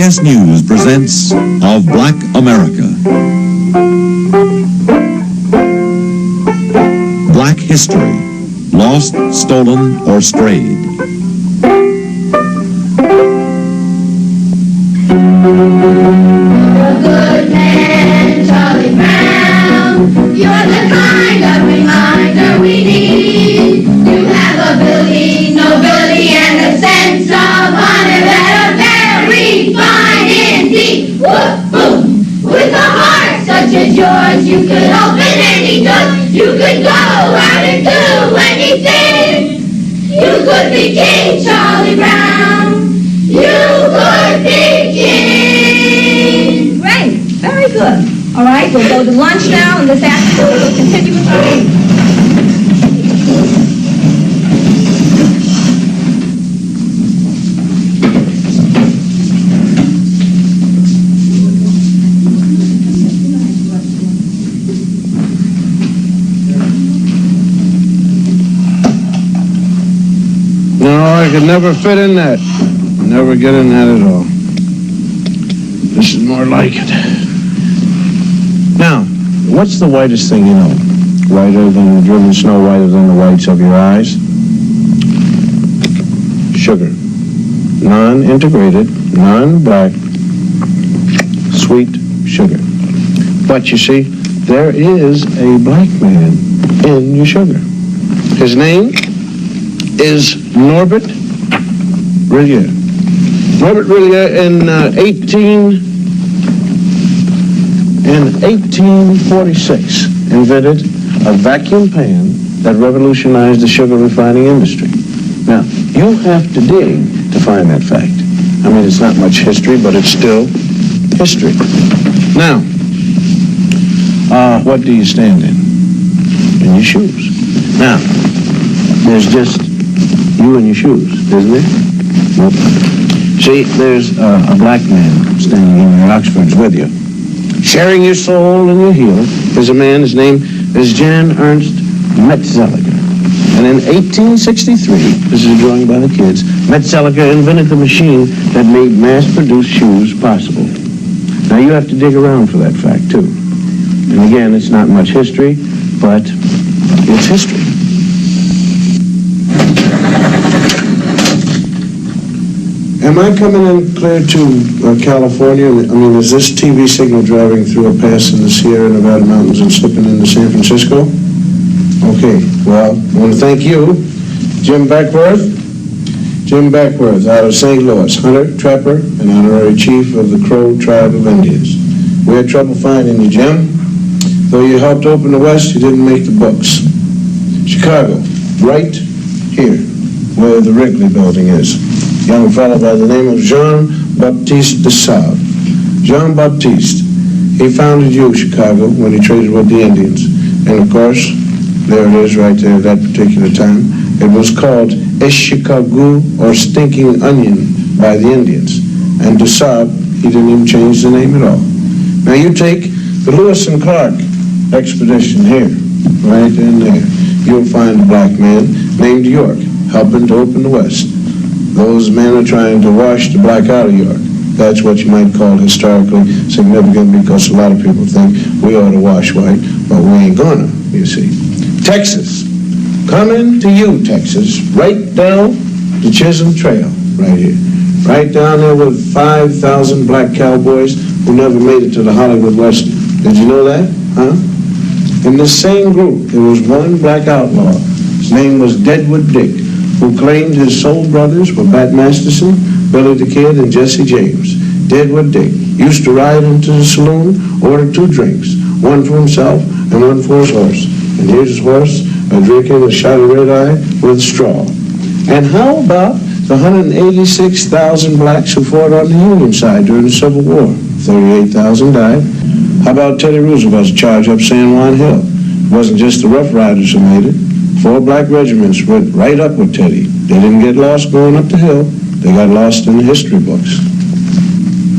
CBS News presents Of Black America. Black history, lost, stolen, or strayed. A good man, Charlie Brown, you're the kind of reminder we need. You have ability, nobility, and a sense of honor that are very fine indeed. Whoop, boom. With a heart such as yours, you could open any door. You could go out and do anything. You could be King Charlie Brown. You could be king. Great. Very good. All right, we'll go to lunch now, and this afternoon we'll continue with our meeting. No, I could never fit in that. Never get in that at all. This is more like it. Now, what's the whitest thing you know? Whiter than the driven snow, whiter than the whites of your eyes? Sugar. Non-integrated, non-black, sweet sugar. But you see, there is a black man in your sugar. His name is Norbert Rillier. Norbert Rillier in 1846 invented a vacuum pan that revolutionized the sugar refining industry. Now, you have to dig to find that fact. I mean, it's not much history, but it's still history. Now, what do you stand in? In your shoes. Now, there's just you and your shoes, isn't there? Nope. See, there's a black man standing in your Oxfords with you. Sharing your soul and your heel is a man, his name is Jan Ernst Metzelliger. And in 1863, this is a drawing by the kids, Metzelliger invented the machine that made mass-produced shoes possible. Now, you have to dig around for that fact, too. And again, it's not much history, but it's history. Am I coming in clear to California? I mean, is this TV signal driving through a pass in the Sierra Nevada mountains and slipping into San Francisco? Okay, well, I want to thank you, Jim Beckworth. Jim Beckworth out of St. Louis, hunter, trapper, and honorary chief of the Crow tribe of Indians. We had trouble finding you, Jim. Though you helped open the West, you didn't make the books. Chicago, right here, where the Wrigley building is. Young fellow by the name of Jean-Baptiste de Sable. Jean-Baptiste, he founded you, Chicago, when he traded with the Indians. And of course, there it is right there at that particular time. It was called Chicago or Stinking Onion by the Indians. And de Sable, he didn't even change the name at all. Now you take the Lewis and Clark expedition here, right in there. You'll find a black man named York helping to open the West. Those men are trying to wash the black out of York. That's what you might call historically significant, because a lot of people think we ought to wash white, but we ain't gonna, you see. Texas. Coming to you, Texas, right down the Chisholm Trail, right here. Right down there with 5,000 black cowboys who never made it to the Hollywood Western. Did you know that? Huh? In this same group, there was one black outlaw. His name was Deadwood Dick, who claimed his soul brothers were Bat Masterson, Billy the Kid, and Jesse James. Deadwood Dick used to ride into the saloon, order 2 drinks, one for himself and one for his horse. And here's his horse, drinking a shot of red-eye with straw. And how about the 186,000 blacks who fought on the Union side during the Civil War? 38,000 died. How about Teddy Roosevelt's charge up San Juan Hill? It wasn't just the Rough Riders who made it. 4 black regiments went right up with Teddy. They didn't get lost going up the hill. They got lost in the history books.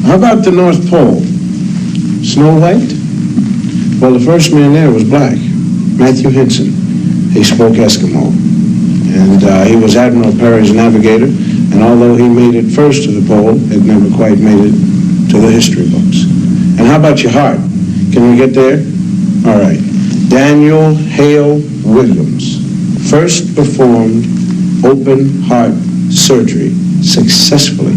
How about the North Pole? Snow White? Well, the first man there was black, Matthew Henson. He spoke Eskimo. And he was Admiral Perry's navigator. And although he made it first to the pole, it never quite made it to the history books. And how about your heart? Can we get there? All right. Daniel Hale Williams first performed open heart surgery successfully.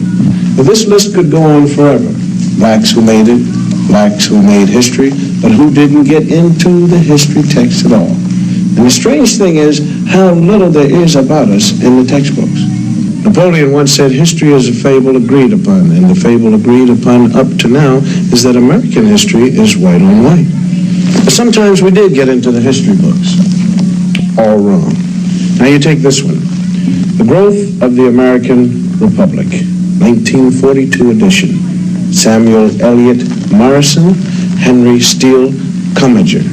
Now, this list could go on forever. Blacks who made it, blacks who made history, but who didn't get into the history text at all. And the strange thing is how little there is about us in the textbooks. Napoleon once said, history is a fable agreed upon, and the fable agreed upon up to now is that American history is white on white. But sometimes we did get into the history books. All wrong. Now you take this one. The Growth of the American Republic, 1942 edition. Samuel Eliot Morrison, Henry Steele Commager.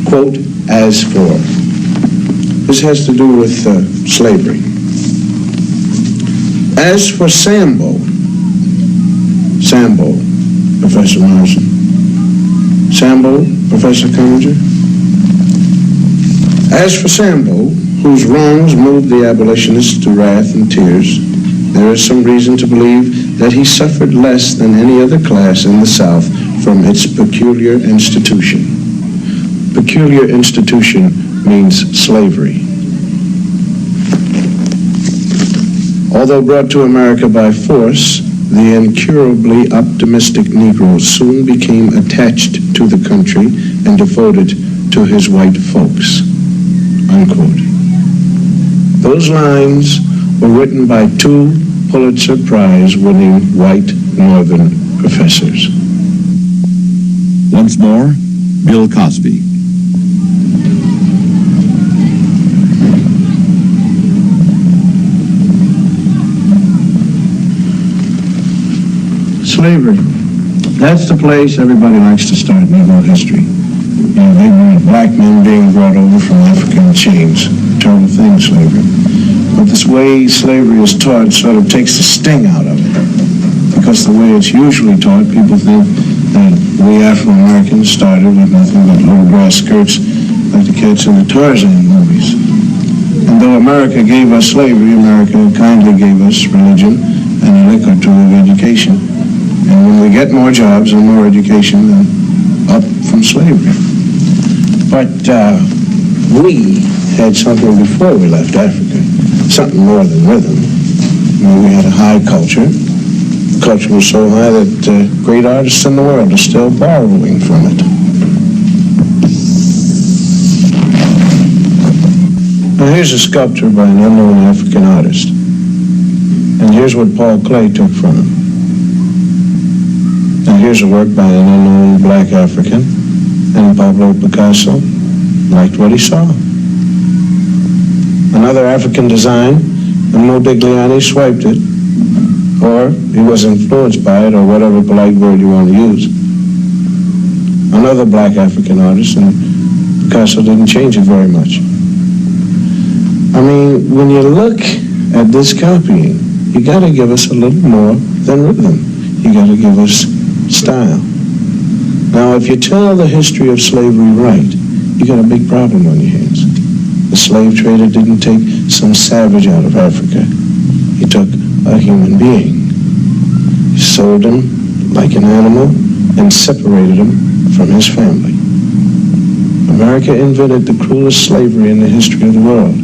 Quote, as for. This has to do with slavery. As for Sambo, Professor Morrison. Sambo, Professor Commager. As for Sambo, whose wrongs moved the abolitionists to wrath and tears, there is some reason to believe that he suffered less than any other class in the South from its peculiar institution. Peculiar institution means slavery. Although brought to America by force, the incurably optimistic Negro soon became attached to the country and devoted to his white folks. Unquote. Those lines were written by two Pulitzer Prize-winning white Northern professors. Once more, Bill Cosby. Slavery. That's the place everybody likes to start Negro history. You know, they read black men being brought over from Africa in chains. Terrible thing, slavery. But this way slavery is taught sort of takes the sting out of it. Because the way it's usually taught, people think that we Afro-Americans started with nothing but little grass skirts like the kids in the Tarzan movies. And though America gave us slavery, America kindly gave us religion and a lick or two of education. And when we get more jobs and more education, then up from slavery. But we had something before we left Africa, something more than rhythm. I mean, we had a high culture. The culture was so high that great artists in the world are still borrowing from it. Now here's a sculpture by an unknown African artist. And here's what Paul Klee took from him. And here's a work by an unknown black African, and Pablo Picasso liked what he saw. Another African design, and Modigliani swiped it, or he was influenced by it, or whatever polite word you want to use. Another black African artist, and Picasso didn't change it very much. I mean, when you look at this copying, you got to give us a little more than rhythm. You got to give us style. Now, if you tell the history of slavery right, you got a big problem on your hands. The slave trader didn't take some savage out of Africa. He took a human being. He sold him like an animal and separated him from his family. America invented the cruelest slavery in the history of the world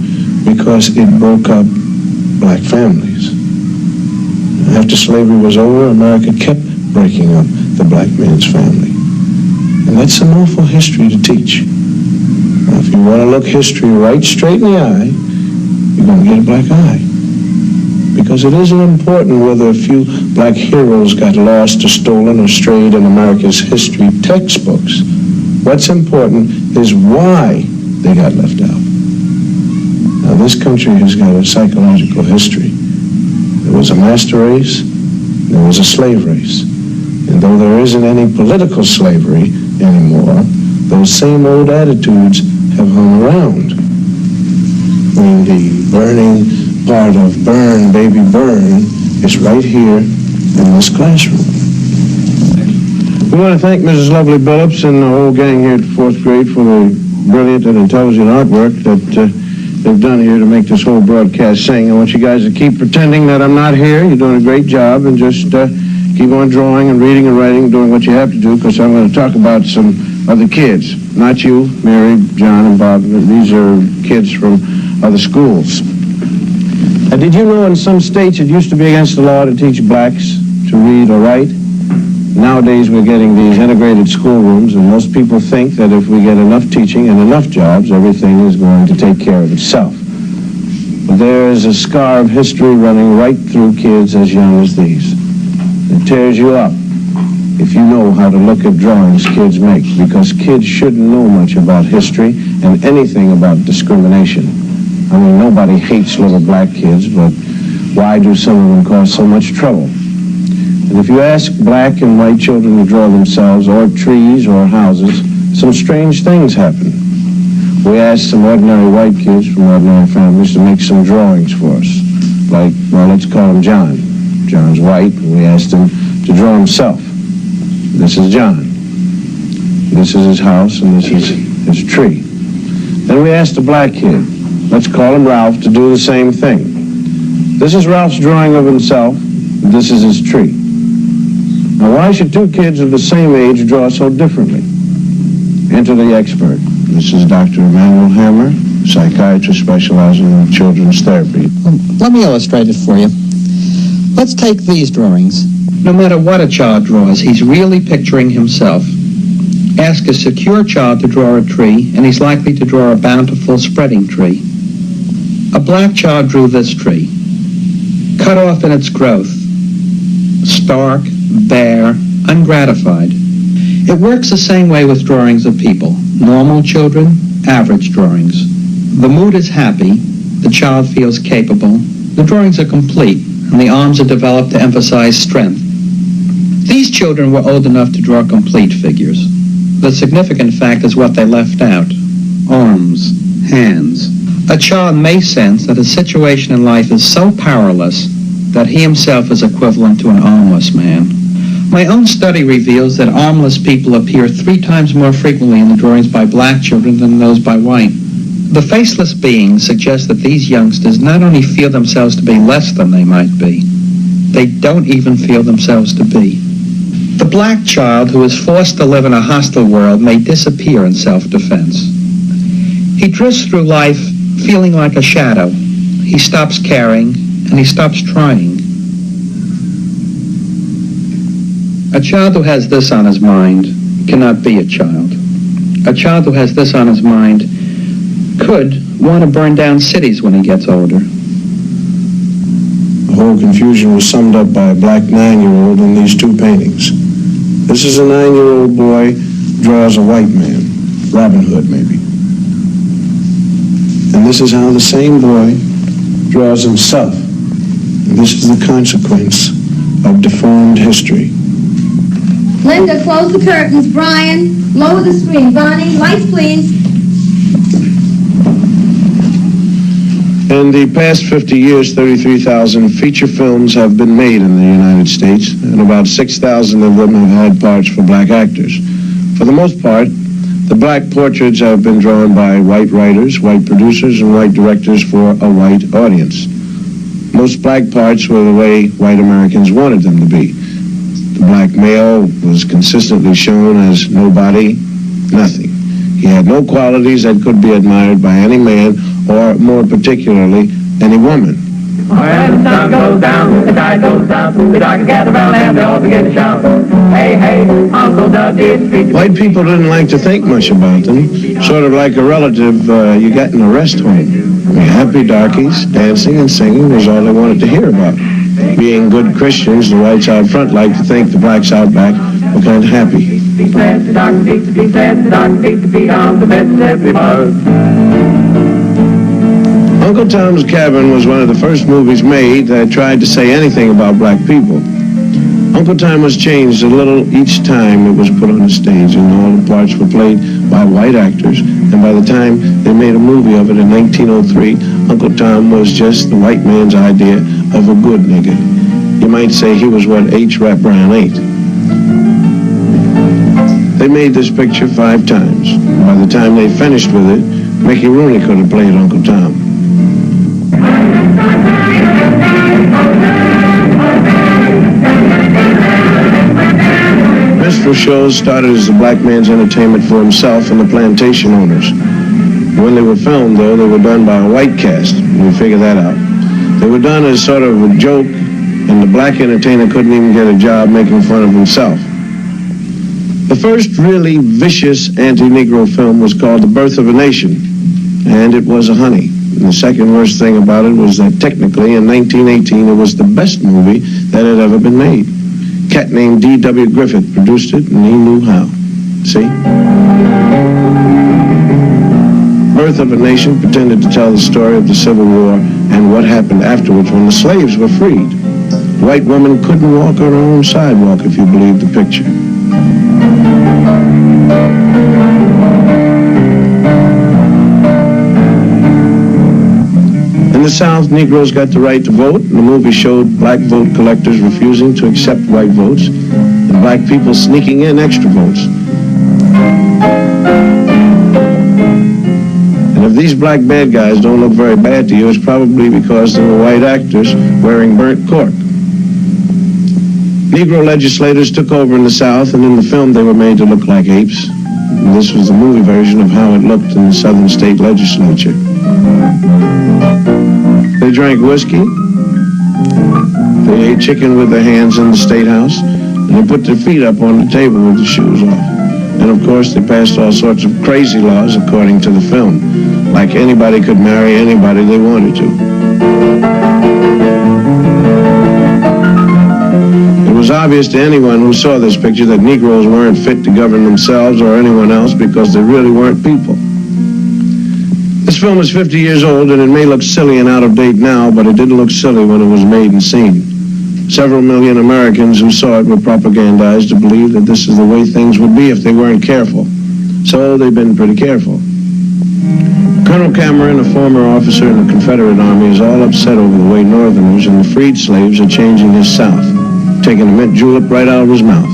because it broke up black families. After slavery was over, America kept breaking up the black man's family. And that's an awful history to teach. Now, if you want to look history right straight in the eye, you're going to get a black eye. Because it isn't important whether a few black heroes got lost or stolen or strayed in America's history textbooks. What's important is why they got left out. Now, this country has got a psychological history. There was a master race, there was a slave race. And though there isn't any political slavery anymore, those same old attitudes have hung around. I mean, the burning part of Burn, Baby Burn is right here in this classroom. We want to thank Mrs. Lovely Billups and the whole gang here at the 4th grade for the brilliant and intelligent artwork that they've done here to make this whole broadcast sing. I want you guys to keep pretending that I'm not here. You're doing a great job, and just Keep on drawing and reading and writing, doing what you have to do, because I'm going to talk about some other kids. Not you, Mary, John, and Bob. These are kids from other schools. Did you know in some states it used to be against the law to teach blacks to read or write? Nowadays we're getting these integrated schoolrooms, and most people think that if we get enough teaching and enough jobs, everything is going to take care of itself. But there is a scar of history running right through kids as young as these. It tears you up if you know how to look at drawings kids make, because kids shouldn't know much about history and anything about discrimination. I mean, nobody hates little black kids, but why do some of them cause so much trouble? And if you ask black and white children to draw themselves, or trees, or houses, some strange things happen. We asked some ordinary white kids from ordinary families to make some drawings for us. Like, well, let's call him John. John's white, and we asked him to draw himself. This is John. This is his house, and this is his tree. Then we asked a black kid, let's call him Ralph, to do the same thing. This is Ralph's drawing of himself, and this is his tree. Now, why should two kids of the same age draw so differently? Enter the expert. This is Dr. Emanuel Hammer, psychiatrist specializing in children's therapy. Let me illustrate it for you. Let's take these drawings. No matter what a child draws, he's really picturing himself. Ask a secure child to draw a tree, and he's likely to draw a bountiful, spreading tree. A black child drew this tree, cut off in its growth, stark, bare, ungratified. It works the same way with drawings of people. Normal children, average drawings. The mood is happy, the child feels capable, the drawings are complete, and the arms are developed to emphasize strength. These children were old enough to draw complete figures. The significant fact is what they left out: arms, hands. A child may sense that a situation in life is so powerless that he himself is equivalent to an armless man. My own study reveals that armless people appear 3 times more frequently in the drawings by black children than those by white. The faceless beings suggest that these youngsters not only feel themselves to be less than they might be, they don't even feel themselves to be. The black child who is forced to live in a hostile world may disappear in self-defense. He drifts through life feeling like a shadow. He stops caring, and he stops trying. A child who has this on his mind cannot be a child. A child who has this on his mind could want to burn down cities when he gets older. The whole confusion was summed up by a black 9-year-old in these 2 paintings. This is a 9-year-old boy draws a white man, Robin Hood maybe. And this is how the same boy draws himself. And this is the consequence of deformed history. Linda, close the curtains. Brian, lower the screen. Bonnie, lights, please. In the past 50 years, 33,000 feature films have been made in the United States, and about 6,000 of them have had parts for black actors. For the most part, the black portraits have been drawn by white writers, white producers, and white directors for a white audience. Most black parts were the way white Americans wanted them to be. The black male was consistently shown as nobody, nothing. He had no qualities that could be admired by any man, or more particularly, any woman. When the sun goes down, the tide goes down, the dog can gather around and they all begin to shout, hey, hey, Uncle Doug did speak. White people didn't like to think much about them, sort of like a relative you got in a rest home. I mean, happy darkies, dancing and singing was all they wanted to hear about. Being good Christians, the whites out front liked to think the blacks out back were kind of happy. The dog beats the beat, the dog beats the beat on the Mississippi buzz. Uncle Tom's Cabin was one of the first movies made that tried to say anything about black people. Uncle Tom was changed a little each time it was put on the stage, and all the parts were played by white actors. And by the time they made a movie of it in 1903, Uncle Tom was just the white man's idea of a good nigga. You might say he was what H. Rap Brown ate. They made this picture 5 times. And by the time they finished with it, Mickey Rooney could have played Uncle Tom. minstrel shows started as the black man's entertainment for himself and the plantation owners. When they were filmed, though, they were done by a white cast. We figured that out. They were done as sort of a joke, and the black entertainer couldn't even get a job making fun of himself. The first really vicious anti-Negro film was called The Birth of a Nation, and it was a honey. And the second worst thing about it was that technically in 1918 it was the best movie that had ever been made. A cat named D.W. Griffith produced it, and he knew how. See? Birth of a Nation pretended to tell the story of the Civil War and what happened afterwards when the slaves were freed. White women couldn't walk on her own sidewalk, if you believe the picture. In the South, Negroes got the right to vote, and the movie showed black vote collectors refusing to accept white votes, and black people sneaking in extra votes. And if these black bad guys don't look very bad to you, it's probably because there were white actors wearing burnt cork. Negro legislators took over in the South, and in the film they were made to look like apes. And this was the movie version of how it looked in the Southern state legislature. They drank whiskey, they ate chicken with their hands in the State House, and they put their feet up on the table with the shoes off. And of course they passed all sorts of crazy laws according to the film, like anybody could marry anybody they wanted to. It was obvious to anyone who saw this picture that Negroes weren't fit to govern themselves or anyone else because they really weren't people. This film is 50 years old, and it may look silly and out of date now, but it didn't look silly when it was made and seen. Several million Americans who saw it were propagandized to believe that this is the way things would be if they weren't careful. So they've been pretty careful. Colonel Cameron, a former officer in the Confederate Army, is all upset over the way Northerners and the freed slaves are changing his South, taking a mint julep right out of his mouth.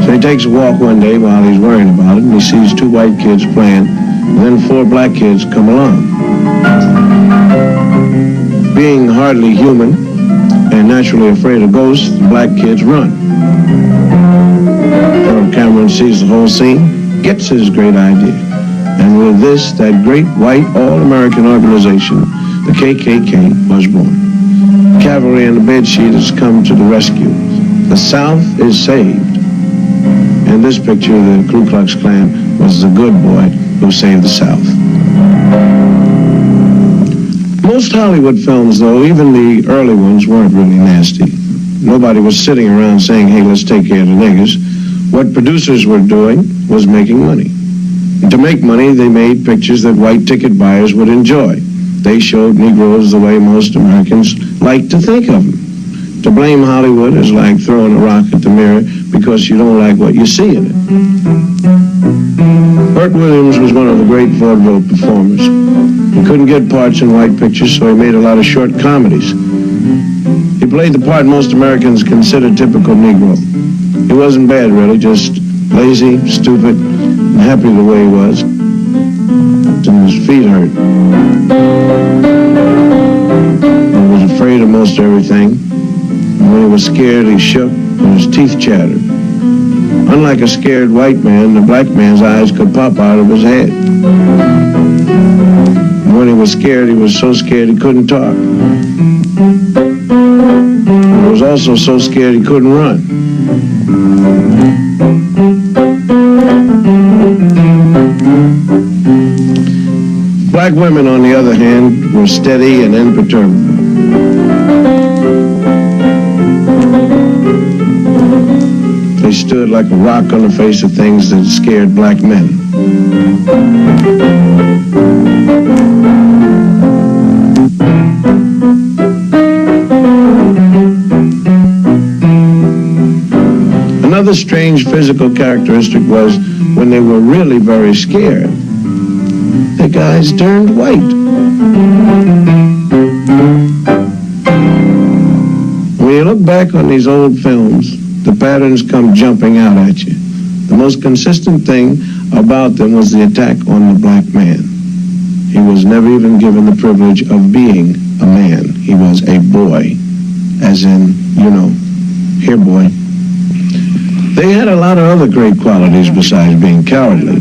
So he takes a walk one day while he's worrying about it, and he sees two white kids playing, and then four black kids come along. Being hardly human and naturally afraid of ghosts, the black kids run. Colonel Cameron sees the whole scene, gets his great idea, and with this, that great white all-American organization, the KKK, was born. Cavalry and the bedsheet has come to the rescue. The South is saved. In this picture, the Ku Klux Klan was the good boy who saved the South. Most Hollywood films, though, even the early ones, weren't really nasty. Nobody was sitting around saying, hey, let's take care of the niggers. What producers were doing was making money. And to make money, they made pictures that white ticket buyers would enjoy. They showed Negroes the way most Americans like to think of them. To blame Hollywood is like throwing a rock at the mirror because you don't like what you see in it. Burt Williams was one of the great vaudeville performers. He couldn't get parts in white pictures, so he made a lot of short comedies. He played the part most Americans consider typical Negro. He wasn't bad, really, just lazy, stupid, and happy the way he was. And his feet hurt. He was afraid of most everything. And when he was scared, he shook and his teeth chattered. Unlike a scared white man, the black man's eyes could pop out of his head. And when he was scared, he was so scared he couldn't talk. He was also so scared he couldn't run. Black women, on the other hand, were steady and imperturbable. They stood like a rock on the face of things that scared black men. Another strange physical characteristic was when they were really very scared, the guys turned white. When you look back on these old films, the patterns come jumping out at you. The most consistent thing about them was the attack on the black man. He was never even given the privilege of being a man. He was a boy, as in you know. Here, boy. They had a lot of other great qualities besides being cowardly.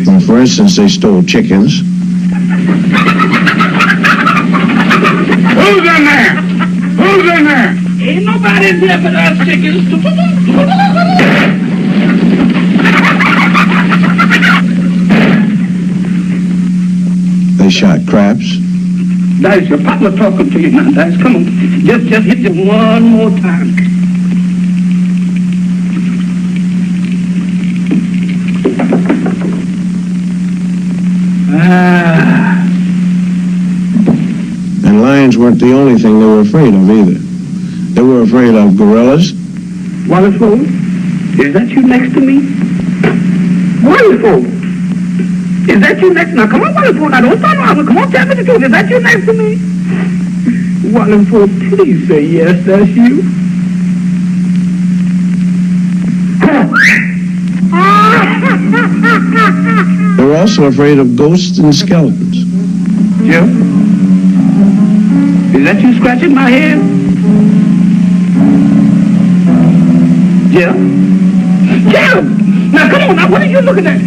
Well, for instance, they stole chickens. Who's in there? Who's in there? Ain't nobody in there but us chickens. They shot craps. Dice, your papa talking to you now, Dice. Come on. Just hit him one more time. And lions weren't the only thing they were afraid of either. They were afraid of gorillas. Wonderful. Is that you next to me? Wonderful. Is that you next? Now, come on, Wonderful. Now, don't start laughing. Come on, tell me the truth. Is that you next to me? Wonderful, please say yes, that's you. They were also afraid of ghosts and skeletons. Jim? Is that you scratching my head? Jim? Jim! Now, come on, now, what are you looking at?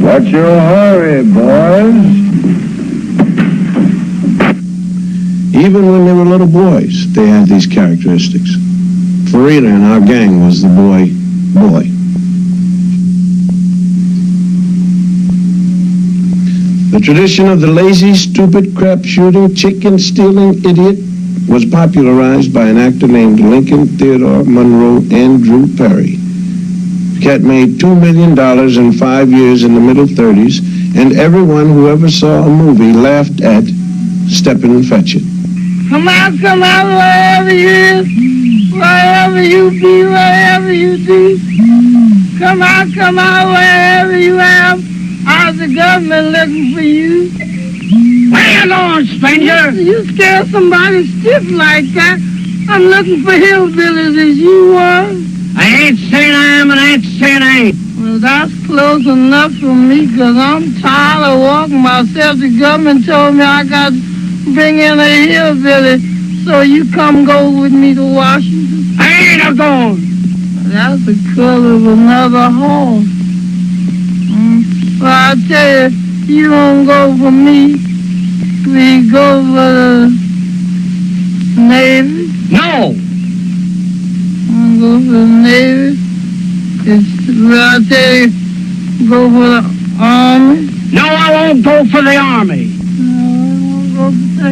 What's your hurry, boys? Even when they were little boys, they had these characteristics. Farida in our gang was the boy. The tradition of the lazy, stupid, crap-shooting, chicken-stealing idiot was popularized by an actor named Lincoln Theodore Monroe Andrew Perry. The cat made $2 million in 5 years in the middle 30s, and everyone who ever saw a movie laughed at Step and Fetch It. Come out, wherever you is, wherever you be, wherever you be. Come out, wherever you am. How's the government looking for you? Where you going, stranger? You scare somebody stiff like that. I'm looking for hillbillies as you were. I ain't saying I am and I ain't saying I ain't. Well, that's close enough for me, because I'm tired of walking myself. The government told me I got to bring in a hillbilly, so you come go with me to Washington. I ain't a-going. That's the color of another horse. Well, I tell you, you don't go for me. We go for the Navy. No! I go for the Navy. Well, I tell you, go for the Army. No, I won't go for the Army.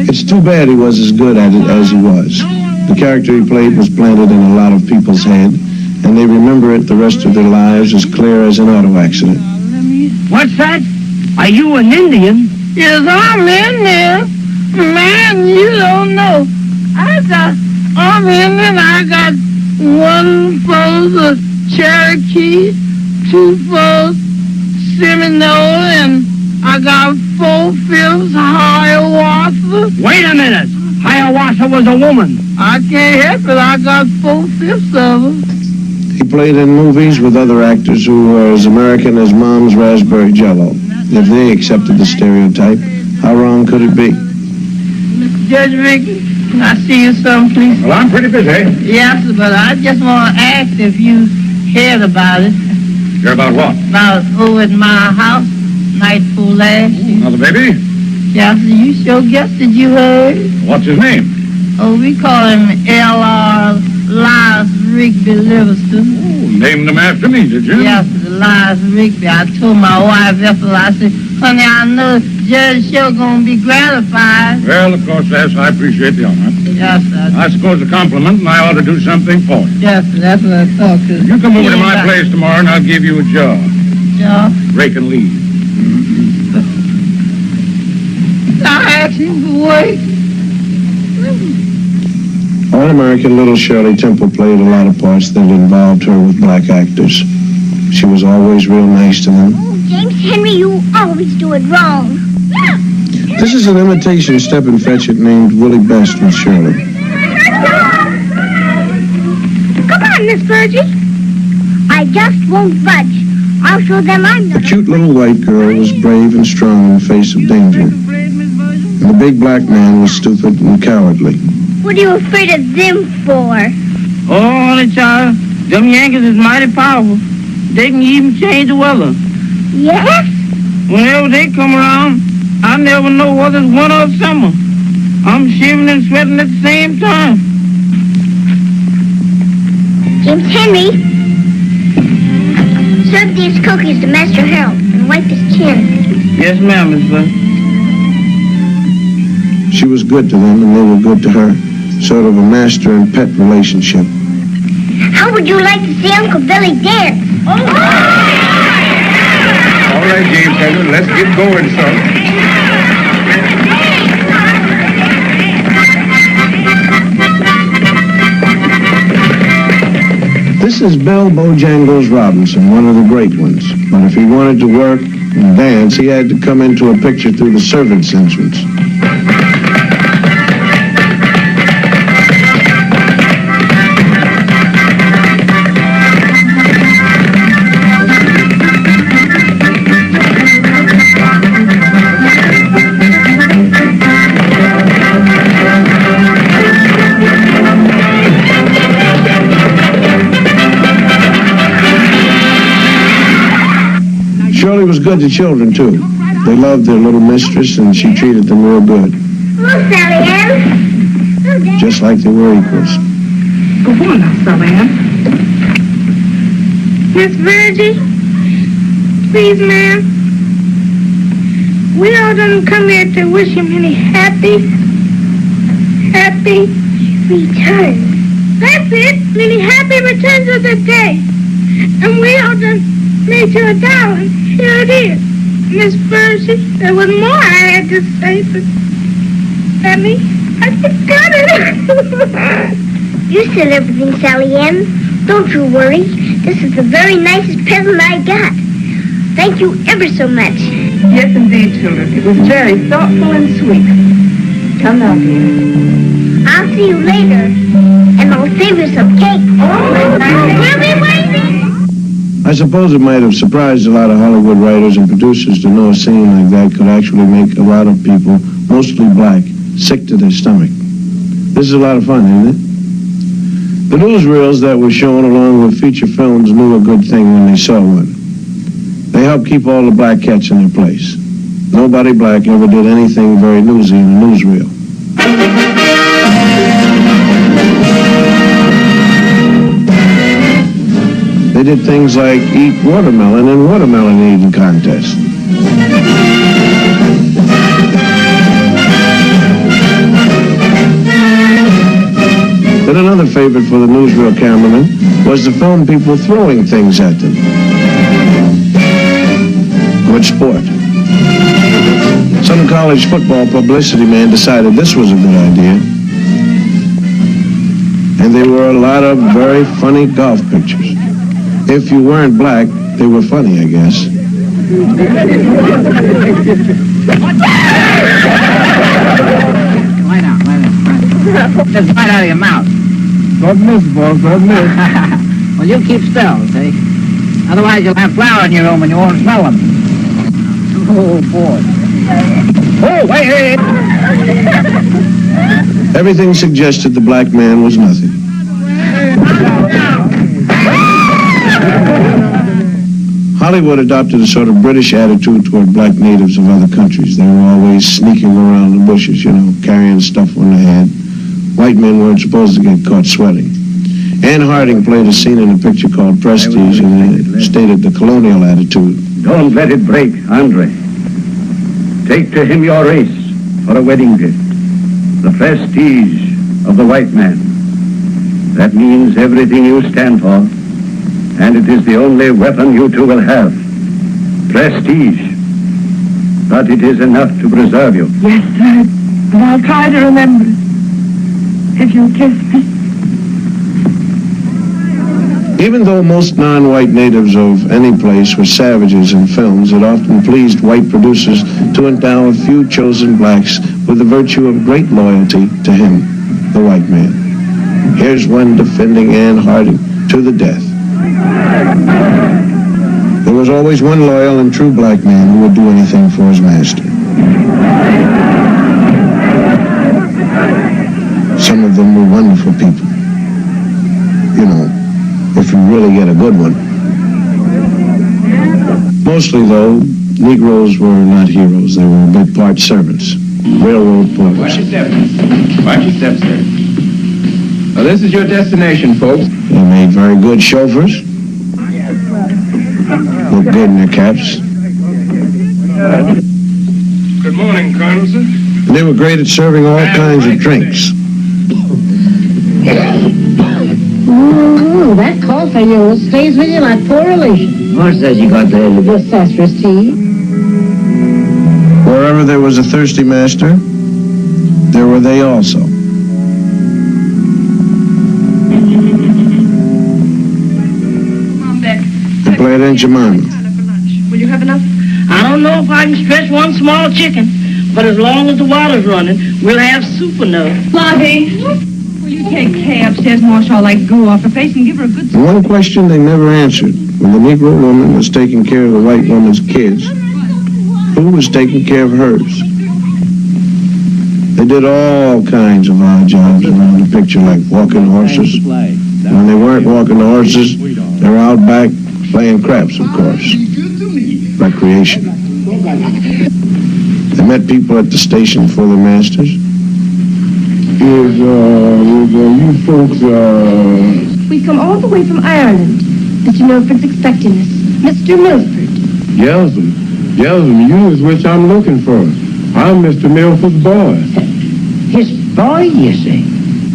It's too bad he was as good at it as he was. The character he played was planted in a lot of people's head, and they remember it the rest of their lives as clear as an auto accident. What's that? Are you an Indian? Yes, I'm Indian. Man, you don't know. I'm Indian. I got 1 fold of Cherokee, 2 folds Seminole, and I got 4/5 Hiawatha. Wait a minute. Hiawatha was a woman. I can't help it. I got 4/5 of her. He played in movies with other actors who were as American as Mom's raspberry jello. If they accepted the stereotype, how wrong could it be? Mr. Judge Rickey, can I see you some, please? Well, I'm pretty busy. Yes, but I just want to ask if you cared about it. Care about what? About over at my house, night before last. Another baby? Yes, you sure guessed it, you heard. What's his name? Oh, we call him L.R. Elias Rigby Livingston. Oh, named him after me, did you? Yes, Elias Rigby. I told my wife Ethel, I said, honey, I know Judge sure gonna be gratified. Well, of course, yes, I appreciate the honor. Yes, I suppose a compliment, and I ought to do something for you. yes, that's what I thought. You come over to my place tomorrow, and I'll give you a job. Job? Rake and leave. I asked him for work. All-American little Shirley Temple played a lot of parts that involved her with black actors. She was always real nice to them. Oh, James Henry, you always do it wrong. This is an imitation Step and Fetch It named Willie Best with Shirley. Come on, Miss Burgess. I just won't budge. I'll show them I'm The not. cute little white girl was brave and strong in the face of danger. And the big black man was stupid and cowardly. What are you afraid of them for? Oh, honey, child, them Yankees is mighty powerful. They can even change the weather. Yes? Whenever they come around, I never know whether it's winter or summer. I'm shivering and sweating at the same time. James Henry, serve these cookies to Master Harold and wipe his chin. Yes, ma'am, Miss Bud. She was good to them, and they were good to her. Sort of a master and pet relationship. How would you like to see Uncle Billy dance? All right, James Henry, let's get going, son. This is Bill Bojangles Robinson, one of the great ones. But if he wanted to work and dance, he had to come into a picture through the servants' entrance. Shirley was good to children, too. They loved their little mistress, and she treated them real good. Hello, Sally Ann. Just like they were equals. Go on now, Sally Ann. Miss Virgie, please, ma'am. We all done come here to wish him many happy Return. That's it, many happy returns of the day. And we all done made you a darling. Here it is. Miss Percy, there was more I had to say, but Emmy, I forgot it. You said everything, Sally Ann. Don't you worry. This is the very nicest present I got. Thank you ever so much. Yes, indeed, children. It was very thoughtful and sweet. Come now, dear. I'll see you later. And I'll save you some cake. We'll be waiting. I suppose it might have surprised a lot of Hollywood writers and producers to know a scene like that could actually make a lot of people, mostly black, sick to their stomach. This is a lot of fun, isn't it? The newsreels that were shown along with feature films knew a good thing when they saw one. They helped keep all the black cats in their place. Nobody black ever did anything very newsy in a newsreel. They did things like eat watermelon in watermelon eating contest. But another favorite for the newsreel cameraman was to film people throwing things at them. Good sport. Some college football publicity man decided this was a good idea. And there were a lot of very funny golf pictures. If you weren't black, they were funny, I guess. Lie down. Just right out of your mouth. Don't miss, boss, don't miss. Well, you keep still, see? Otherwise, you'll have flour in your room and you won't smell them. Oh, boy. Oh, wait. Everything suggested the black man was nothing. Hollywood adopted a sort of British attitude toward black natives of other countries. They were always sneaking around the bushes, carrying stuff on their head. White men weren't supposed to get caught sweating. Ann Harding played a scene in a picture called Prestige, and it stated the colonial attitude. Don't let it break, Andre. Take to him your race for a wedding gift. The prestige of the white man. That means everything you stand for. And it is the only weapon you two will have. Prestige. But it is enough to preserve you. Yes, sir. And I'll try to remember it. If you'll kiss me. Even though most non-white natives of any place were savages in films, it often pleased white producers to endow a few chosen blacks with the virtue of great loyalty to him, the white man. Here's one defending Ann Harding to the death. There was always one loyal and true black man who would do anything for his master. Some of them were wonderful people. You know, if you really get a good one. Mostly, though, Negroes were not heroes. They were big part servants, railroad porters. Watch your steps, sir. Now, this is your destination, folks. They made very good chauffeurs. Looked good in their caps. Good morning, Colonel, sir. And they were great at serving all kinds of drinks. Ooh, that cough of yours stays with you like poor relation. What's that you got there? The sassafras tea. Wherever there was a thirsty master, there were they also. Mom, Beck. They played Aunt Jemima. Will you have enough? I don't know if I can stretch one small chicken, but as long as the water's running, we'll have soup enough. Lottie, will you take Kay upstairs and wash all that goo off her face and give her a good... And one question they never answered. When the Negro woman was taking care of the white woman's kids, who was taking care of hers? They did all kinds of odd jobs around the picture, like walking horses. When they weren't walking the horses, they were out back playing craps, of course. Recreation. They met people at the station for their masters. You folks, We come all the way from Ireland. Mr. Milford's expecting us. Mr. Milford. Yelsum, you is which I'm looking for. I'm Mr. Milford's boy. His boy, you say?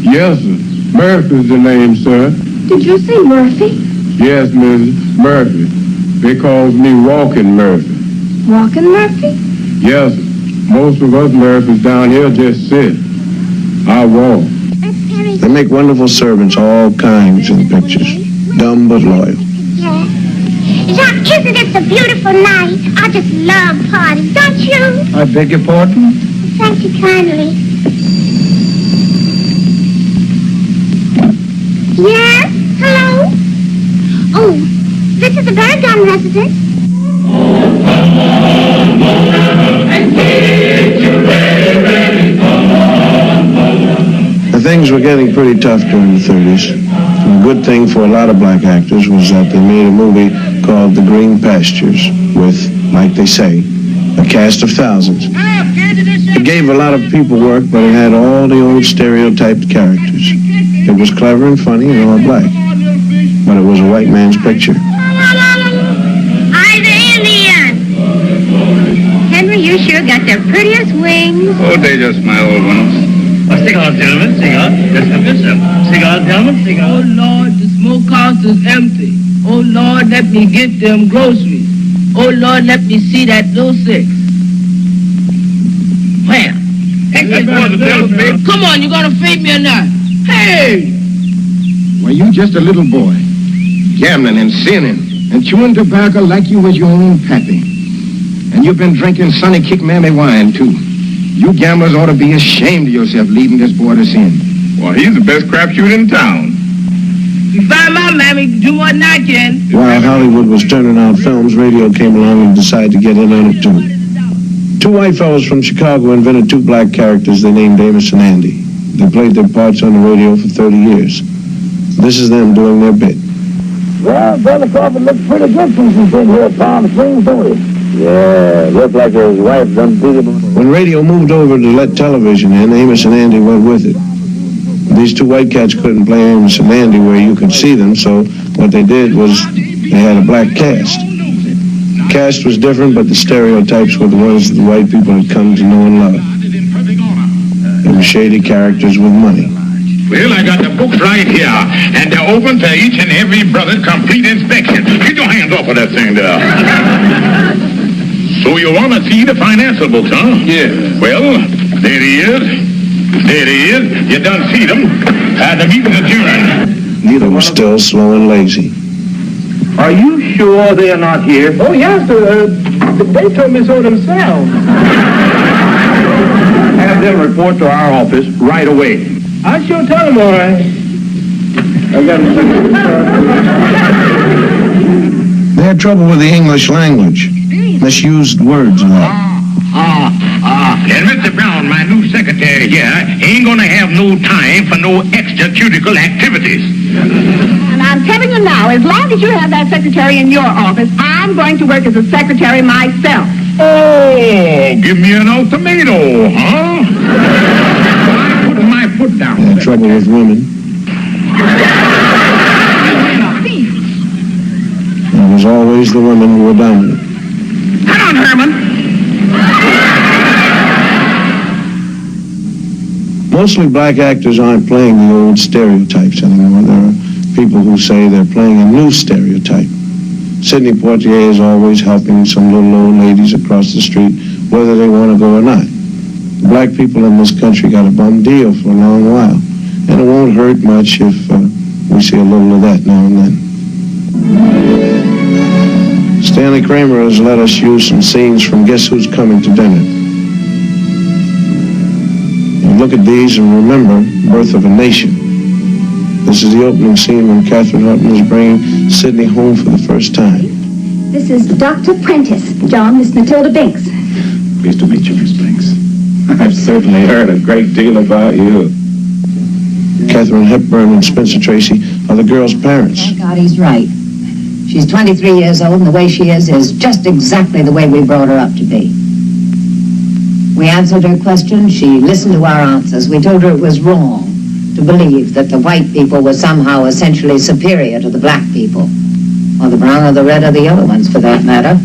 Yes, sir. Murphy's the name, sir. Did you say Murphy? Yes, Miss Murphy. They calls me Walking Murphy. Walking Murphy? Yes, sir. Most of us Murphys down here just sit. I walk. They make wonderful servants, all kinds in pictures. Dumb but loyal. Jacques, isn't this a beautiful night? I just love parties, don't you? I beg your pardon? Thank you kindly. Yes? Hello? Oh, this is the Baragon residence. Things were getting pretty tough during the 30s. And a good thing for a lot of black actors was that they made a movie called The Green Pastures with, like they say, a cast of thousands. It gave a lot of people work, but it had all the old stereotyped characters. It was clever and funny and all black, but it was a white man's picture. I'm the Indian. Henry, you sure got the prettiest wings. Oh, they just my old ones. Cigar, gentlemen, cigar. Just have yourself. Cigar, gentlemen, cigar. Oh, Lord, the smokehouse is empty. Oh, Lord, let me get them groceries. Oh, Lord, let me see that little six. Where? Come on, you gonna feed me or not? Hey! Well, you just a little boy, gambling and sinning and chewing tobacco like you was your own pappy. And you've been drinking Sonny Kick Mammy wine, too. You gamblers ought to be ashamed of yourself leading this boy to sin. Well, he's the best crapshoot in town. You find my mammy, do more than I can. While Hollywood was turning out films, radio came along and decided to get in on it too. Two white fellows from Chicago invented two black characters they named Amos and Andy. They played their parts on the radio for 30 years. This is them doing their bit. Well, Brother Crawford looks pretty good since he's been here at Palm Springs, don't he? Yeah, looked like his wife done beat him. When radio moved over to let television in, Amos and Andy went with it. These two white cats couldn't play Amos and Andy where you could see them, so what they did was they had a black cast. The cast was different, but the stereotypes were the ones that the white people had come to know and love. They were shady characters with money. Well, I got the books right here, and they're open to each and every brother's complete inspection. Get your hands off of that thing there. So you want to see the financial books, huh? Yeah. Well, there he is. There he is. You done see them. The meeting's adjourned. Neither was still slow and lazy. Are you sure they are not here? Oh, yes, they told me so themselves. Have them report to our office right away. I sure tell them, all right. They had trouble with the English language. Misused words a lot. And Mr. Brown, my new secretary here, ain't gonna have no time for no extracurricular activities. And I'm telling you now, as long as you have that secretary in your office, I'm going to work as a secretary myself. Oh, give me an ultimatum, huh? I'm putting my foot down. Had trouble with women. It was always the women who were dominant. Come on, Herman. Mostly black actors aren't playing the old stereotypes anymore. There are people who say they're playing a new stereotype. Sidney Poitier is always helping some little old ladies across the street, whether they want to go or not. Black people in this country got a bum deal for a long while, and it won't hurt much if we see a little of that now and then. Stanley Kramer has let us use some scenes from Guess Who's Coming to Dinner. Look at these and remember Birth of a Nation. This is the opening scene when Katherine Houghton is bringing Sidney home for the first time. This is Dr. Prentice. John, Miss Matilda Binks. Pleased to meet you, Miss Banks. I've certainly heard a great deal about you. Katharine Hepburn and Spencer Tracy are the girl's parents. Thank God he's right. She's 23 years old, and the way she is just exactly the way we brought her up to be. We answered her questions. She listened to our answers. We told her it was wrong to believe that the white people were somehow essentially superior to the black people, or the brown or the red or the other ones, for that matter.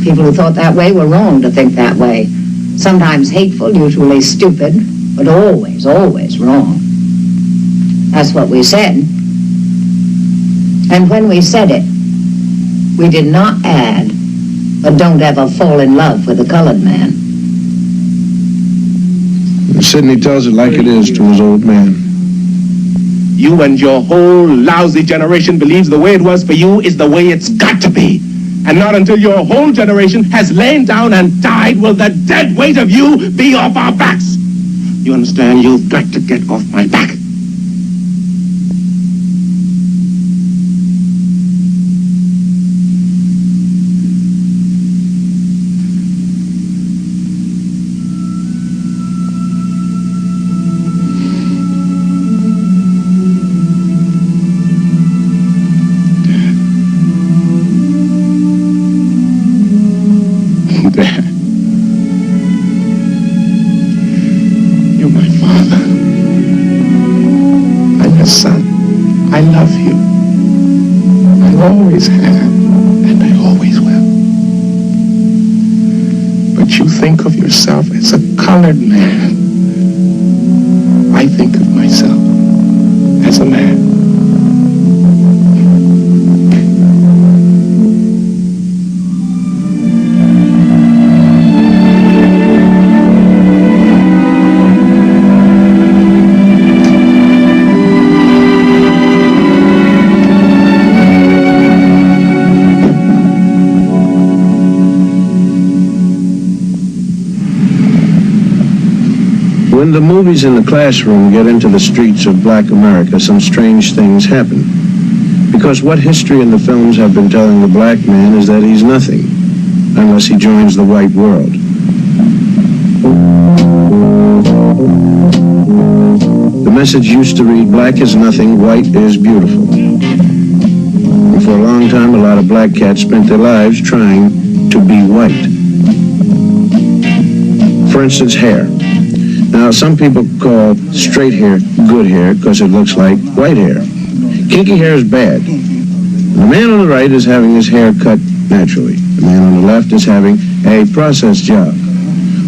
People who thought that way were wrong to think that way. Sometimes hateful, usually stupid, but always, always wrong. That's what we said. And when we said it, we did not add, but don't ever fall in love with a colored man. Sidney tells it like it is to his old man. You and your whole lousy generation believes the way it was for you is the way it's got to be. And not until your whole generation has lain down and died will the dead weight of you be off our backs. You understand? You've got to get off my back. You're my father. I'm your son. I love you. I always have, and I always will. But you think of yourself as a colored man. I think of myself as a man. When the movies in the classroom get into the streets of black America, some strange things happen. Because what history in the films have been telling the black man is that he's nothing, unless he joins the white world. The message used to read, black is nothing, white is beautiful. And for a long time, a lot of black cats spent their lives trying to be white. For instance, hair. Now, some people call straight hair good hair because it looks like white hair. Kinky hair is bad. The man on the right is having his hair cut naturally. The man on the left is having a processed job.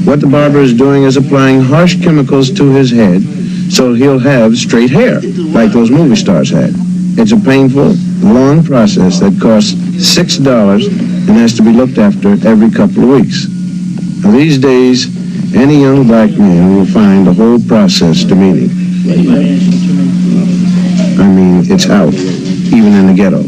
What the barber is doing is applying harsh chemicals to his head so he'll have straight hair, like those movie stars had. It's a painful, long process that costs $6 and has to be looked after every couple of weeks. Now, these days, any young black man will find the whole process demeaning. I mean, it's out, even in the ghetto.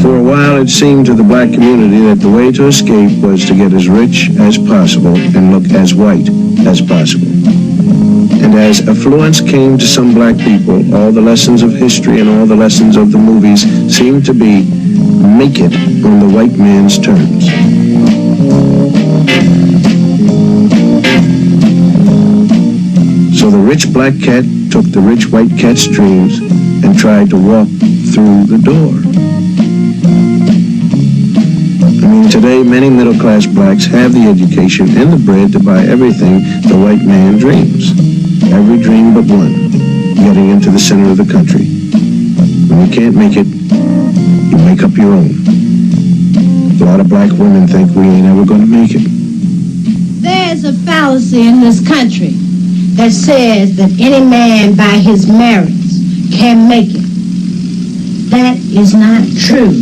For a while, it seemed to the black community that the way to escape was to get as rich as possible and look as white as possible. And And as affluence came to some black people, all the lessons of history and all the lessons of the movies seemed to be, make it on the white man's terms. So the rich black cat took the rich white cat's dreams and tried to walk through the door. I mean, today many middle-class blacks have the education and the bread to buy everything the white man dreams. Every dream but one, getting into the center of the country. When you can't make it, you make up your own. A lot of black women think we ain't ever going to make it. There's a fallacy in this country that says that any man by his merits can make it. That is not true.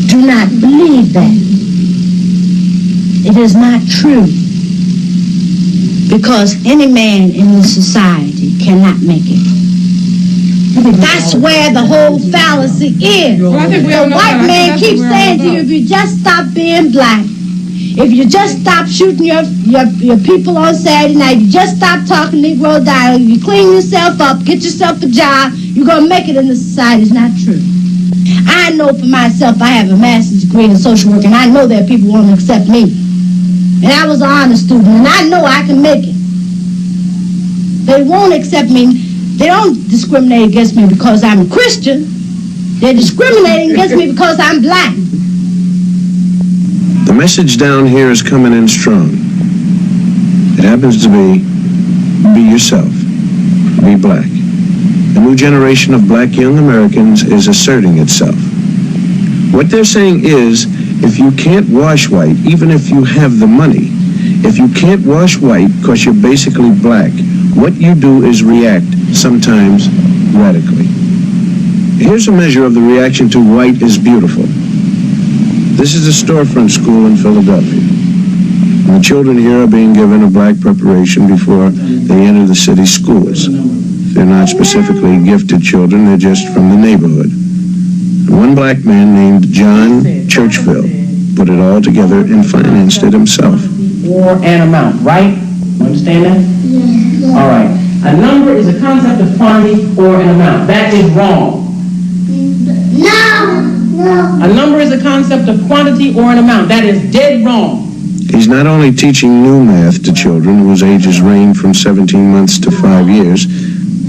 Do not believe that. It is not true. Because any man in this society cannot make it. That's where the whole fallacy is. The white man keeps saying to you, if you just stop being black, if you just stop shooting your people on Saturday night, you just stop talking Negro dialect, you clean yourself up, get yourself a job, you're going to make it in the society. It's not true. I know for myself, I have a master's degree in social work, and I know that people won't accept me. And I was an honor student, and I know I can make it. They won't accept me. They don't discriminate against me because I'm a Christian. They're discriminating against me because I'm black. The message down here is coming in strong. It happens to be yourself, be black. The new generation of black young Americans is asserting itself. What they're saying is, if you can't wash white, even if you have the money, if you can't wash white because you're basically black, what you do is react, sometimes radically. Here's a measure of the reaction to white is beautiful. This is a storefront school in Philadelphia. And the children here are being given a black preparation before they enter the city schools. They're not specifically gifted children, they're just from the neighborhood. And one black man named John Churchville put it all together and financed it himself. Or an amount, right? You understand that? Yes. All right. A number is a concept of quantity or an amount. That is wrong. No. A number is a concept of quantity or an amount. That is dead wrong. He's not only teaching new math to children whose ages range from 17 months to 5 years,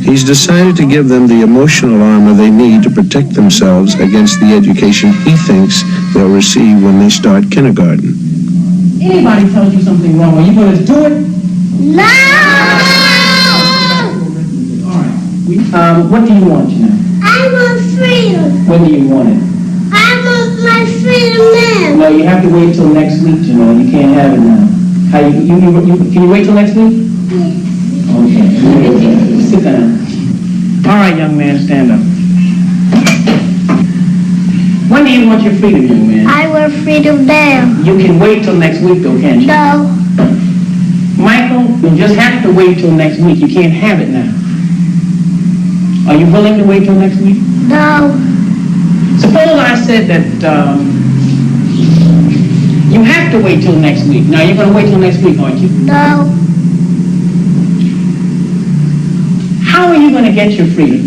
he's decided to give them the emotional armor they need to protect themselves against the education he thinks they'll receive when they start kindergarten. Anybody tells you something wrong, are you going to do it? No! All right. What do you want, Janelle? I want freedom. When do you want it? I want my freedom now. No, you have to wait till next week, Janelle. You can't have it now. Can you wait till next week? Yes. Okay. Sit down. All right, young man, stand up. When do you want your freedom, young man? I want freedom now. You can wait till next week, though, can't you? No. Michael, you just have to wait till next week. You can't have it now. Are you willing to wait till next week? No. Suppose I said that you have to wait till next week. Now, you're going to wait till next week, aren't you? No. How are you going to get your freedom?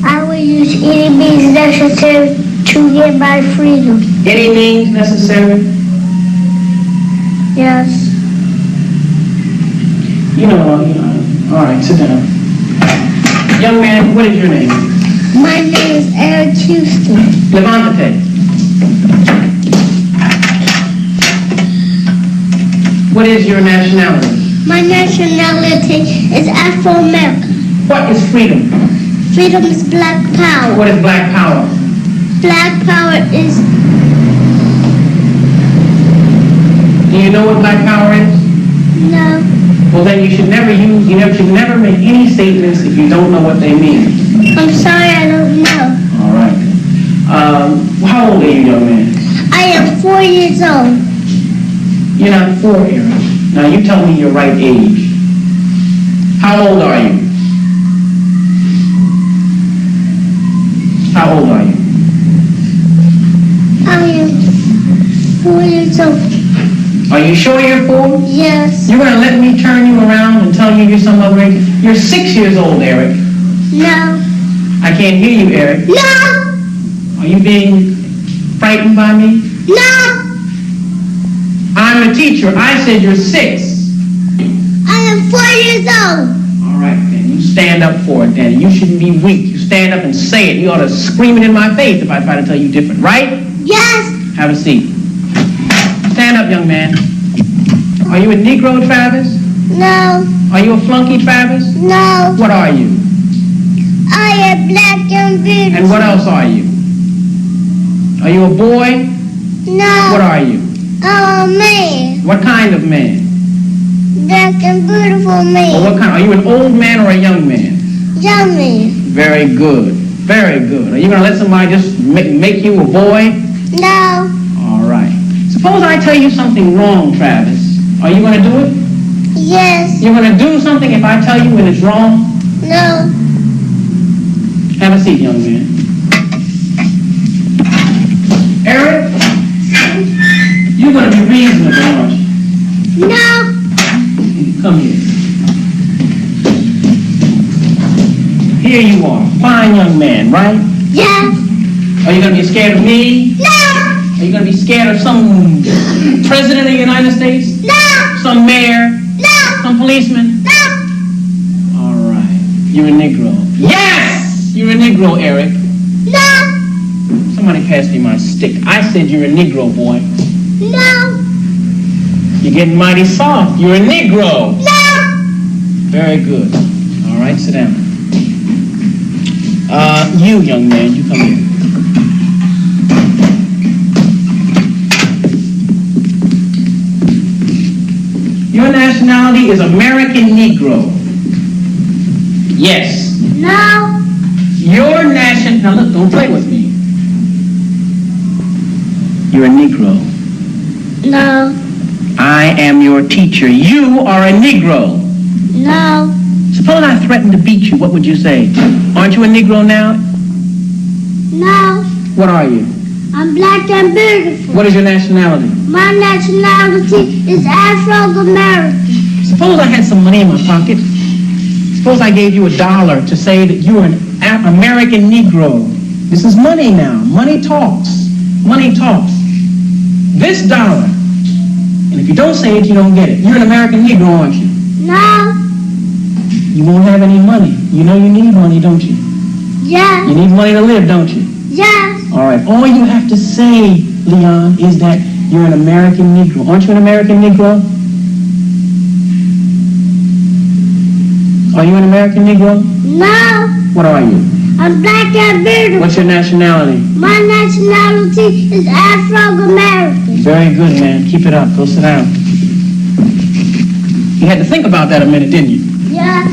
I will use any means necessary to get my freedom. Any means necessary? Yes. All right, sit down. Young man, what is your name? My name is Eric Houston. Levante. What is your nationality? My nationality is Afro-American. What is freedom? Freedom is black power. What is black power? Black power is... Do you know what black power is? No. Well, then you should never never make any statements if you don't know what they mean. I'm sorry, I don't know. All right. How old are you, young man? I am 4 years old. You're not 4 years. Now, you tell me your right age. How old are you? How old are you? I am 4 years old. Are you sure you're 4? Yes. You're going to let me turn you around and tell you you're some other age? You're 6 years old, Eric. No. I can't hear you, Eric. No. Are you being frightened by me? No. I'm a teacher. I said you're 6. I am 4 years old. All right, then. You stand up for it, then. You shouldn't be weak. You stand up and say it. You ought to scream it in my face if I try to tell you different, right? Yes. Have a seat. Stand up, young man. Are you a Negro, Travis? No. Are you a flunky, Travis? No. What are you? I am black and beautiful. And what else are you? Are you a boy? No. What are you? I'm a man. What kind of man? Black and beautiful man. Well, what kind? Are you an old man or a young man? Young man. Very good. Very good. Are you going to let somebody just make you a boy? No. All right. Suppose I tell you something wrong, Travis. Are you going to do it? Yes. You're going to do something if I tell you when it's wrong? No. Have a seat, young man. Eric, you're going to be reasonable, aren't you? No. Come here. Here you are. Fine young man, right? Yes. Are you going to be scared of me? No. Are you going to be scared of some president of the United States? No. Some mayor? No. Some policeman? No. All right. You're a Negro. Yes! You're a Negro, Eric. No. Somebody pass me my stick. I said you're a Negro, boy. No. You're getting mighty soft. You're a Negro. No. Very good. All right, sit down. You, young man, you come here. Your nationality is American Negro. Yes. No. Your nation... Now look, don't play with me. You're a Negro. No. I am your teacher. You are a Negro. No. Suppose I threatened to beat you. What would you say? Aren't you a Negro now? No. What are you? I'm black and beautiful. What is your nationality? My nationality is Afro-American. Suppose I had some money in my pocket. Suppose I gave you $1 to say that you're an American Negro. This is money now. Money talks. Money talks. This $1, and if you don't say it, you don't get it. You're an American Negro, aren't you? No. You won't have any money. You know you need money, don't you? Yes. You need money to live, don't you? Yes. All right. All you have to say, Leon, is that you're an American Negro. Aren't you an American Negro? Are you an American Negro? No. What are you? I'm black and beautiful. What's your nationality? My nationality is Afro-American. Very good, man. Keep it up. Go sit down. You had to think about that a minute, didn't you? Yes.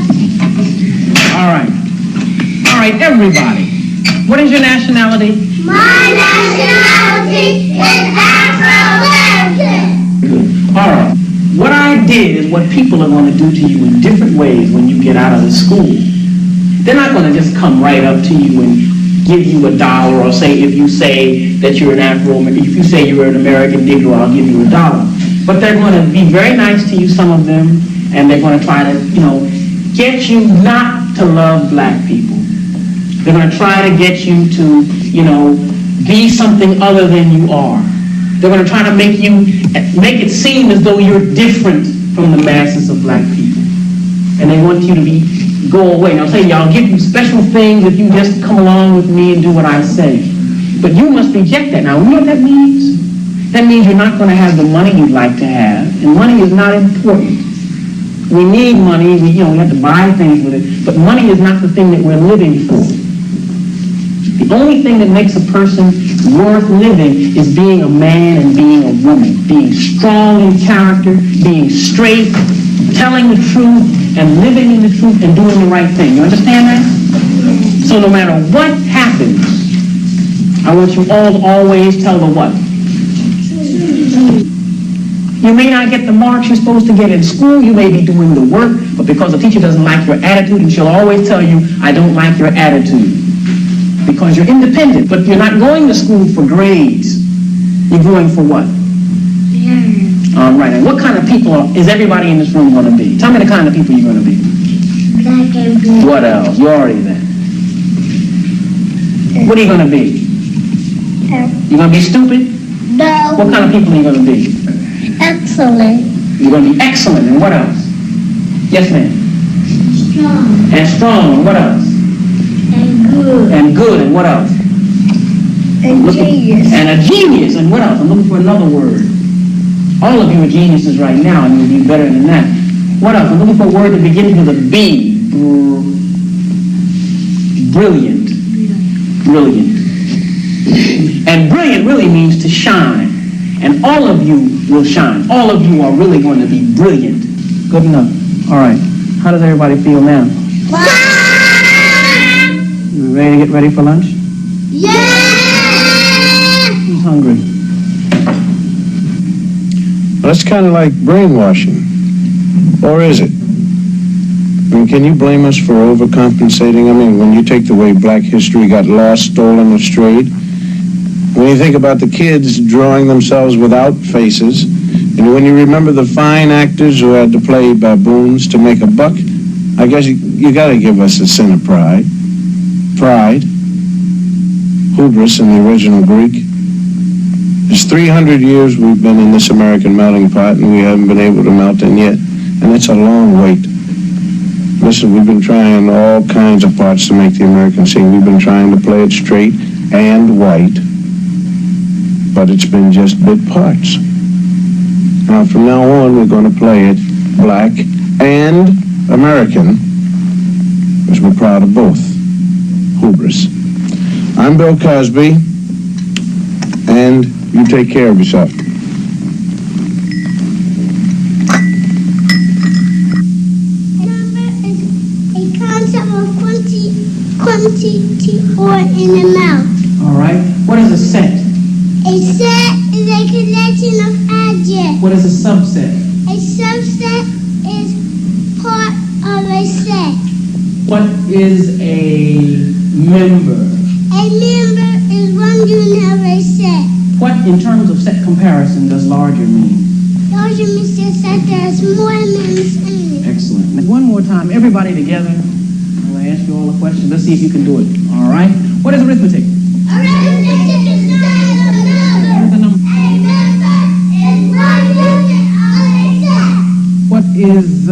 All right. All right, everybody. What is your nationality? My nationality is Afro-American. Good. All right. What I did is what people are going to do to you in different ways when you get out of the school. They're not going to just come right up to you and give you $1 or say, if you say that you're an if you say you're an American Negro, I'll give you $1. But they're going to be very nice to you, some of them, and they're going to try to, get you not to love black people. They're going to try to get you to, be something other than you are. They're going to try to make it seem as though you're different from the masses of black people. And they want you to go away. Now, say, I'll give you special things if you just come along with me and do what I say. But you must reject that. Now, you know what that means? That means you're not going to have the money you'd like to have. And money is not important. We need money. We have to buy things with it. But money is not the thing that we're living for. The only thing that makes a person worth living is being a man and being a woman, being strong in character, being straight, telling the truth, and living in the truth and doing the right thing. You understand that? So no matter what happens, I want you all to always tell the what? You may not get the marks you're supposed to get in school. You may be doing the work, but because the teacher doesn't like your attitude, and she'll always tell you, I don't like your attitude. Because you're independent, but you're not going to school for grades. You're going for what? All right, and what kind of people is everybody in this room going to be? Tell me the kind of people you're going to be. Black and blue. What else? You're already there. What are you going to be? You're going to be stupid? No. What kind of people are you going to be? Excellent. You're going to be excellent, and what else? Yes, ma'am. Strong. And strong, and what else? And good. And good, and what else? And genius. And a genius, and what else? I'm looking for another word. All of you are geniuses right now, and you'll be better than that. What else? I'm looking for a word that begins with a B. Brilliant. Brilliant. And brilliant really means to shine. And all of you will shine. All of you are really going to be brilliant. Good enough. All right. How does everybody feel now? You ready to get ready for lunch? Yeah! Who's hungry? Well, that's kind of like brainwashing. Or is it? I mean, can you blame us for overcompensating? I mean, when you take the way black history got lost, stolen, or strayed, when you think about the kids drawing themselves without faces, and when you remember the fine actors who had to play baboons to make a buck, I guess you got to give us a sin of pride. Pride. Hubris in the original Greek. It's 300 years we've been in this American melting pot, and we haven't been able to melt in yet. And it's a long wait. Listen, we've been trying all kinds of parts to make the American scene. We've been trying to play it straight and white, but it's been just bit parts. Now, from now on, we're going to play it black and American, because we're proud of both. Hubris. I'm Bill Cosby, and you take care of yourself. Quantity or in the mouth. All right. What is a set? A set is a collection of objects. What is a subset? A subset is part of a set. What is a member? A member is one unit of a set. What, in terms of set comparison, does larger mean? Larger means just that there's more members in it. Excellent. Now, one more time, everybody together. I'm going to ask you all a question. Let's see if you can do it. All right? What is arithmetic? Arithmetic is not a number. What is a number? A member is one unit of a set. What is,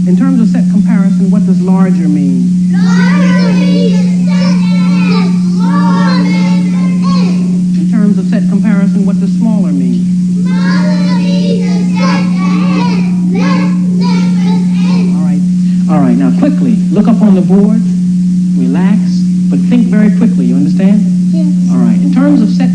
in terms of set comparison, what does larger mean? Larger means a set that has more members in it. In terms of set comparison, what does smaller mean? Smaller means a set that has less members in it. All right, now quickly, look up on the board, relax, but think very quickly, you understand? Yes. All right, in terms of set